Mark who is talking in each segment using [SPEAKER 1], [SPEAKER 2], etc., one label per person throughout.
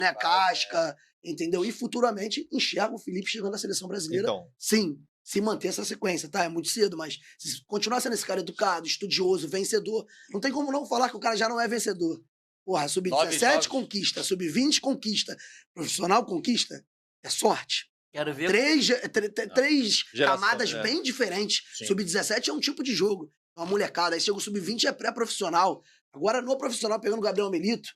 [SPEAKER 1] né, casca, entendeu? E futuramente enxerga o Felipe chegando na seleção brasileira.
[SPEAKER 2] Então,
[SPEAKER 1] Sim, se manter essa sequência, tá? É muito cedo, mas se continuar sendo esse cara educado, estudioso, vencedor, não tem como não falar que o cara já não é vencedor. Porra, sub-17 conquista, sub-20 conquista, profissional conquista, é sorte.
[SPEAKER 3] Quero ver.
[SPEAKER 1] Três
[SPEAKER 4] Geração,
[SPEAKER 1] camadas bem diferentes. Sub-17 é um tipo de jogo, uma molecada. Aí chega o sub-20 é pré-profissional. Agora, no profissional, pegando o Gabriel Melito,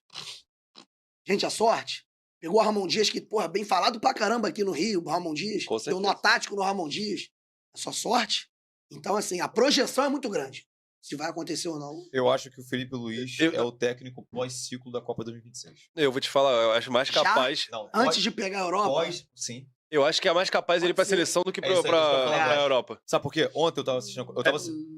[SPEAKER 1] gente, a sorte. Pegou o Ramon Dias, que, porra, bem falado pra caramba aqui no Rio, o Ramon Dias. Deu nó tático no Ramon Dias. É só sorte. Então, assim, a projeção é muito grande. Se vai acontecer ou não.
[SPEAKER 2] eu acho que o Felipe Luiz é o técnico pós-ciclo da Copa 2026.
[SPEAKER 4] Eu vou te falar, eu acho mais capaz...
[SPEAKER 2] Não,
[SPEAKER 1] Antes de pegar a Europa?
[SPEAKER 2] Sim.
[SPEAKER 4] Eu acho que é mais capaz ele ir pra seleção do que pra Europa.
[SPEAKER 2] Sabe por quê? Ontem eu tava assistindo...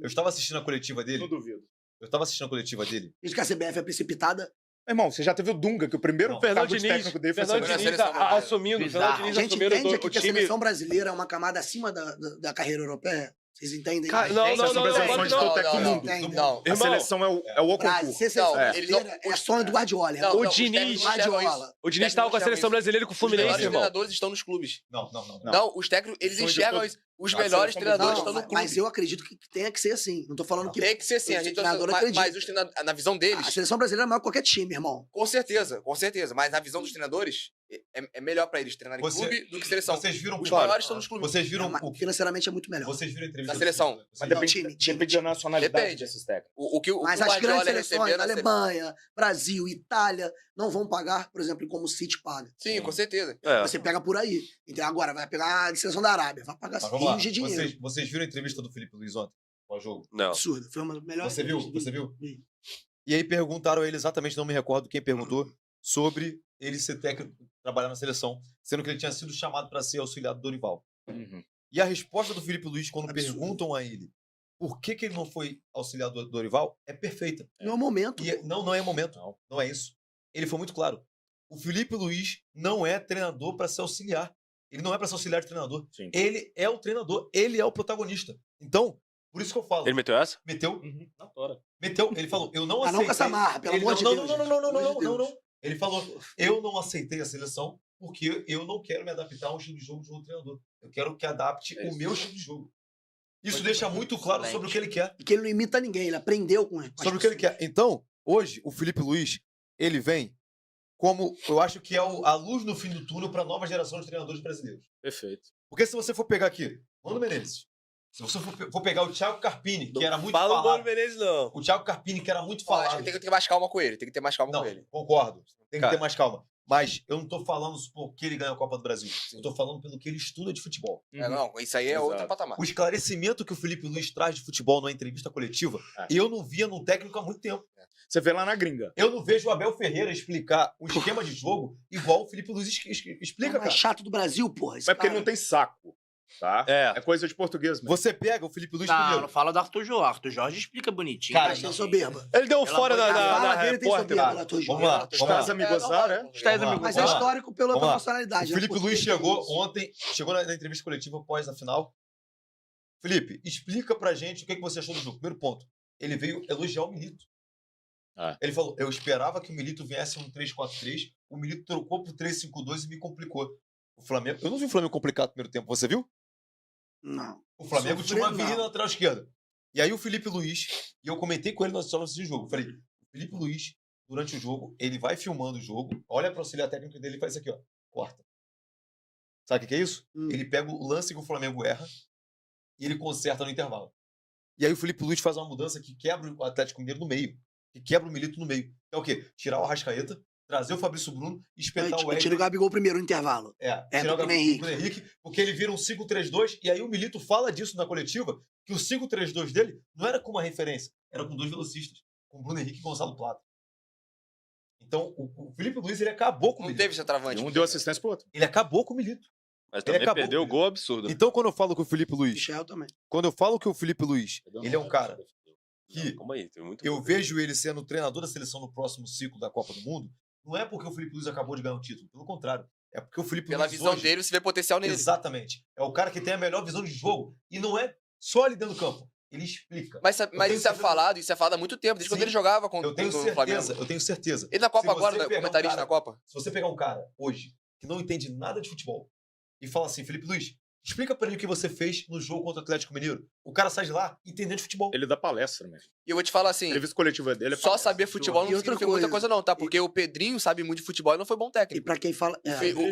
[SPEAKER 2] Eu estava assistindo a coletiva dele.
[SPEAKER 5] Não duvido.
[SPEAKER 2] Eu estava assistindo a coletiva dele.
[SPEAKER 1] Diz que a CBF é precipitada.
[SPEAKER 5] Irmão, você já teve o Dunga, que o primeiro
[SPEAKER 4] Fernando
[SPEAKER 5] cargo de
[SPEAKER 4] Diniz,
[SPEAKER 5] técnico dele foi
[SPEAKER 4] Fernando Diniz assumindo.
[SPEAKER 1] A gente entende aqui
[SPEAKER 4] o
[SPEAKER 1] que a
[SPEAKER 4] time...
[SPEAKER 1] seleção brasileira é uma camada acima da carreira europeia? Vocês entendem?
[SPEAKER 4] Cara, não,
[SPEAKER 5] A seleção brasileira é o técnico do mundo.
[SPEAKER 1] Não.
[SPEAKER 5] A seleção é o concurso.
[SPEAKER 1] Ser seleção brasileira é sonho do Guardiola.
[SPEAKER 4] O Diniz estava com a seleção brasileira e com o Fluminense,
[SPEAKER 6] irmão. Os treinadores estão nos clubes.
[SPEAKER 2] Não,
[SPEAKER 6] os técnicos, eles enxergam isso. Os melhores treinadores estão no clube.
[SPEAKER 1] Mas eu acredito que tenha que ser assim. Não tô falando que...
[SPEAKER 6] Tem que ser assim. Mas os treinadores, na visão deles...
[SPEAKER 1] A seleção brasileira é maior que qualquer time, irmão.
[SPEAKER 6] Com certeza. Mas na visão dos treinadores, é melhor pra eles treinarem em clube do que seleção.
[SPEAKER 2] Vocês viram...
[SPEAKER 6] Os maiores estão nos clubes.
[SPEAKER 2] Vocês viram...
[SPEAKER 1] Financeiramente é muito melhor.
[SPEAKER 2] Vocês viram a entrevista...
[SPEAKER 6] Na seleção.
[SPEAKER 5] Mas depende da nacionalidade desses técnicos.
[SPEAKER 1] Mas as grandes seleções, Alemanha, Brasil, Itália, não vão pagar, por exemplo, como o City paga.
[SPEAKER 6] Sim, com certeza.
[SPEAKER 1] Você pega por aí. Então agora vai pegar a seleção da Arábia, vai pagar rios de dinheiro.
[SPEAKER 2] Vocês viram a entrevista do Felipe Luiz ontem? Ao jogo?
[SPEAKER 4] Não.
[SPEAKER 1] Absurdo. Foi uma melhor...
[SPEAKER 2] Você viu? E aí perguntaram a ele exatamente, não me recordo quem perguntou, sobre ele ser técnico, trabalhar na seleção, sendo que ele tinha sido chamado para ser auxiliar do Dorival. E a resposta do Felipe Luiz, quando perguntam a ele por que ele não foi auxiliar do Dorival, é perfeita.
[SPEAKER 1] Não é momento.
[SPEAKER 2] Não é momento. Não é isso. Ele foi muito claro. O Felipe Luiz não é treinador para ser auxiliar. Ele não é para ser auxiliar de treinador.
[SPEAKER 5] Sim.
[SPEAKER 2] Ele é o treinador. Ele é o protagonista. Então, por isso que eu falo.
[SPEAKER 4] Ele meteu essa?
[SPEAKER 2] Meteu.
[SPEAKER 5] Na tora.
[SPEAKER 2] Meteu. Ele falou, eu não aceitei.
[SPEAKER 1] Não com essa marra, pelo amor de Deus.
[SPEAKER 2] Não. Ele falou, eu não aceitei a seleção porque eu não quero me adaptar a um estilo de jogo de outro treinador. Eu quero que adapte o meu estilo de jogo. Isso deixa muito claro sobre o que ele quer.
[SPEAKER 1] Que ele não imita ninguém, ele aprendeu com
[SPEAKER 2] sobre o que ele quer. Então, hoje, o Felipe Luiz, ele vem como, eu acho que é a luz no fim do túnel para a nova geração de treinadores brasileiros.
[SPEAKER 4] Perfeito.
[SPEAKER 2] Porque se você for pegar aqui, Mano Menezes, se você for pegar o Thiago Carpini, que era muito
[SPEAKER 4] falado... Fala o
[SPEAKER 2] falado.
[SPEAKER 4] Mano Menezes, não.
[SPEAKER 2] O Thiago Carpini, que era muito falado.
[SPEAKER 6] Acho que tem que ter mais calma com ele.
[SPEAKER 2] Concordo. Tem que ter mais calma. Mas eu não tô falando porque ele ganha a Copa do Brasil. Eu tô falando pelo que ele estuda de futebol.
[SPEAKER 6] Isso aí é outro patamar.
[SPEAKER 2] O esclarecimento que o Felipe Luiz traz de futebol numa entrevista coletiva, eu não via num técnico há muito tempo.
[SPEAKER 5] Você vê lá na gringa.
[SPEAKER 2] Eu não vejo o Abel Ferreira explicar um esquema de jogo igual o Felipe Luiz explica, cara.
[SPEAKER 1] É chato do Brasil, porra.
[SPEAKER 5] Mas porque ele não tem saco, tá? É coisa de português mesmo.
[SPEAKER 2] Você pega o Felipe Luiz primeiro.
[SPEAKER 3] Não fala do Arthur Jorge. Arthur Jorge explica bonitinho.
[SPEAKER 1] Cara, tem soberba.
[SPEAKER 4] Ele deu fora da repórter.
[SPEAKER 2] Vamos lá.
[SPEAKER 5] Estás amigosar, né?
[SPEAKER 1] Mas é histórico pela personalidade.
[SPEAKER 2] O Felipe Luiz chegou ontem, chegou na entrevista coletiva após a final. Felipe, explica pra gente o que você achou do jogo. Primeiro ponto, ele veio elogiar o Milito. Ele falou, eu esperava que o Milito viesse um 3-4-3, o Milito trocou pro 3-5-2 e me complicou. O Flamengo, eu não vi o Flamengo complicar no primeiro tempo, você viu?
[SPEAKER 1] Não.
[SPEAKER 2] O Flamengo tinha uma avenida na lateral esquerda. E aí o Felipe Luiz, e eu comentei com ele nós estávamos assistindo o jogo, eu falei, o Felipe Luiz, durante o jogo, ele vai filmando o jogo, olha para o auxiliar técnico dele e faz isso aqui, ó, corta. Sabe o que é isso? Ele pega o lance que o Flamengo erra e ele conserta no intervalo. E aí o Felipe Luiz faz uma mudança que quebra o Atlético Mineiro no meio, que quebra o Milito no meio. É o quê? Tirar o Arrascaeta, trazer o Fabrício Bruno e espetar o Wesley.
[SPEAKER 1] Tira o Gabigol primeiro no intervalo.
[SPEAKER 2] Tirar o Bruno Henrique, porque ele vira um 5-3-2, e aí o Milito fala disso na coletiva, que o 5-3-2 dele não era com uma referência, era com dois velocistas, com o Bruno Henrique e Gonzalo Plata. Então, o Felipe Luiz, ele acabou com o Milito.
[SPEAKER 6] Não teve esse atravante.
[SPEAKER 5] Um deu assistência pro outro.
[SPEAKER 2] Ele acabou com o Milito.
[SPEAKER 4] Mas também perdeu o gol absurdo.
[SPEAKER 2] Então, quando eu falo que o Felipe Luiz...
[SPEAKER 1] Michel também.
[SPEAKER 2] Quando eu falo que o Felipe Luiz, ele é um cara que
[SPEAKER 4] Calma aí, tem muito
[SPEAKER 2] eu vejo ele sendo treinador da seleção no próximo ciclo da Copa do Mundo, não é porque o Felipe Luiz acabou de ganhar um título, pelo contrário. É porque o Felipe
[SPEAKER 6] Pela
[SPEAKER 2] Luiz
[SPEAKER 6] visão
[SPEAKER 2] hoje,
[SPEAKER 6] dele, você vê potencial nele.
[SPEAKER 2] Exatamente. É o cara que tem a melhor visão de jogo. E não é só ali dentro do campo. ele explica.
[SPEAKER 6] Mas isso é falado há muito tempo, desde quando ele jogava com o Flamengo.
[SPEAKER 2] Eu tenho certeza.
[SPEAKER 6] Ele na Copa agora, comentarista na Copa.
[SPEAKER 2] Se você pegar um cara hoje que não entende nada de futebol e fala assim, Felipe Luiz, explica pra ele o que você fez no jogo contra o Atlético Mineiro. O cara sai de lá entendendo de futebol.
[SPEAKER 5] Ele dá palestra, mesmo.
[SPEAKER 6] E eu vou te falar assim...
[SPEAKER 5] A entrevista coletiva dele é
[SPEAKER 6] só saber futebol não significa muita coisa não, tá? Porque o Pedrinho sabe muito de futebol e não foi bom técnico.
[SPEAKER 1] E pra quem fala...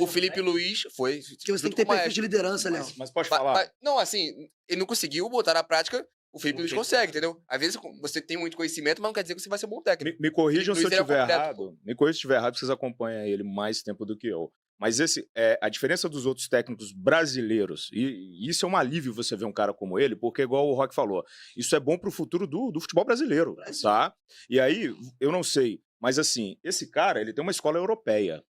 [SPEAKER 6] O Felipe Luiz foi...
[SPEAKER 1] Porque você tem que ter perfil de liderança, Léo.
[SPEAKER 5] Mas pode falar.
[SPEAKER 6] Não, assim, ele não conseguiu botar na prática... O Felipe Luiz consegue, entendeu? Às vezes você tem muito conhecimento, mas não quer dizer que você vai ser um bom técnico.
[SPEAKER 5] Me corrijam se eu estiver errado. Me corrijam se eu estiver errado, vocês acompanham ele mais tempo do que eu. Mas a diferença dos outros técnicos brasileiros, e isso é um alívio você ver um cara como ele, porque, igual o Rock falou, isso é bom pro futuro do futebol brasileiro, tá? E aí, eu não sei, mas assim, esse cara, ele tem uma escola europeia.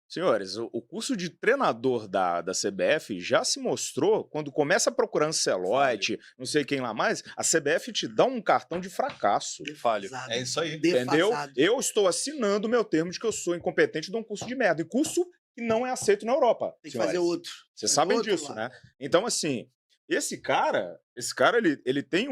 [SPEAKER 5] Senhores, o curso de treinador da CBF já se mostrou, quando começa a procurar Ancelotti, não sei quem lá mais, a CBF te dá um cartão de fracasso.
[SPEAKER 4] Falho.
[SPEAKER 2] É isso aí.
[SPEAKER 5] Entendeu? Eu estou assinando o meu termo de que eu sou incompetente de um curso de merda. E curso que não é aceito na Europa.
[SPEAKER 1] Tem que fazer outro.
[SPEAKER 5] Vocês sabem disso, né? Então, assim, esse cara ele tem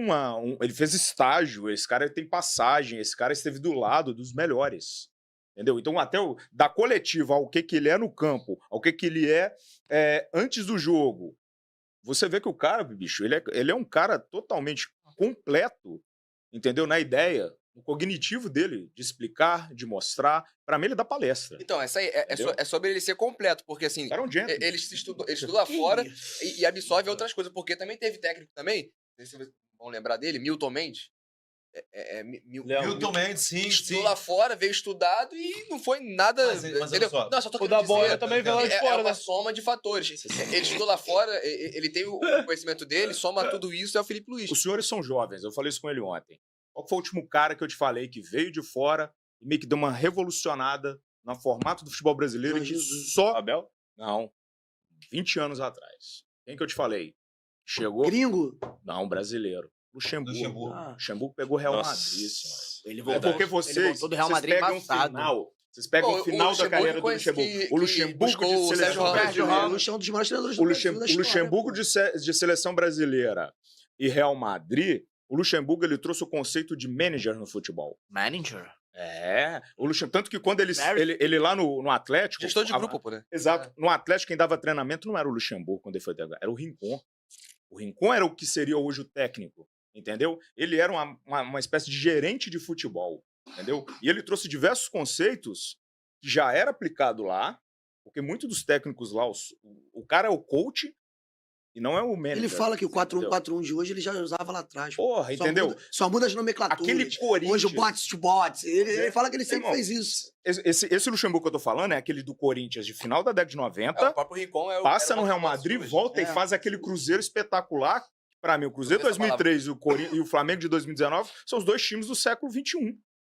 [SPEAKER 5] ele fez estágio, esse cara ele tem passagem, esse cara esteve do lado dos melhores. Entendeu? Então, até da coletiva ao que ele é no campo, ao que ele é antes do jogo, você vê que o cara, bicho, ele é um cara totalmente completo, entendeu? Na ideia, no cognitivo dele, de explicar, de mostrar. Pra mim, ele dá palestra.
[SPEAKER 6] Então, essa aí é sobre ele ser completo, porque assim, ele estuda lá fora e absorve outras coisas, porque também teve técnico também, não sei se vocês vão lembrar dele, Milton Mendes.
[SPEAKER 2] Milton Mendes, sim.
[SPEAKER 6] Estudou lá fora, veio estudado e não foi nada.
[SPEAKER 2] Mas olha só.
[SPEAKER 6] Não, só tô
[SPEAKER 4] O da bola também veio lá de fora,
[SPEAKER 6] uma
[SPEAKER 4] né?
[SPEAKER 6] soma de fatores. Ele estudou lá fora, ele tem o conhecimento dele, soma tudo isso, é o Felipe Luiz.
[SPEAKER 5] Os senhores são jovens, eu falei isso com ele ontem. Qual foi o último cara que eu te falei que veio de fora e meio que deu uma revolucionada no formato do futebol brasileiro? E que só.
[SPEAKER 4] Abel?
[SPEAKER 5] Não. 20 anos atrás. Quem que eu te falei? Chegou.
[SPEAKER 1] Gringo?
[SPEAKER 5] Não, brasileiro. Luxemburgo. Luxemburgo pegou o Real Madrid, senhor.
[SPEAKER 3] Ele
[SPEAKER 5] Porque vocês pegam o final. Vocês pegam o final da carreira do Luxemburgo. O Luxemburgo de seleção brasileira. O Luxemburgo de seleção brasileira e Real Madrid, o Luxemburgo ele trouxe o conceito de manager no futebol.
[SPEAKER 3] Manager?
[SPEAKER 5] O Luxemburgo, tanto que quando ele lá no Atlético...
[SPEAKER 6] Gestor de grupo, pô, né?
[SPEAKER 5] Exato. No Atlético, quem dava treinamento não era o Luxemburgo quando ele foi era o Rincon. O Rincon era o que seria hoje o técnico, entendeu? Ele era uma espécie de gerente de futebol, entendeu? E ele trouxe diversos conceitos que já era aplicado lá, porque muitos dos técnicos lá, o cara é o coach e não é o manager.
[SPEAKER 1] Ele fala que o 4-1-4-1 de hoje ele já usava lá atrás.
[SPEAKER 5] Porra, entendeu?
[SPEAKER 1] Só muda as nomenclaturas.
[SPEAKER 5] Aquele Corinthians...
[SPEAKER 1] Hoje o bots to bots. Ele fala que ele sempre fez isso.
[SPEAKER 5] Esse Luxemburgo que eu tô falando é aquele do Corinthians de final da década de 90.
[SPEAKER 6] O próprio Rincon
[SPEAKER 5] passa no Real Madrid, volta e faz aquele Cruzeiro espetacular. Pra mim, o Cruzeiro de 2003 e o Flamengo de 2019 são os dois times do século XXI.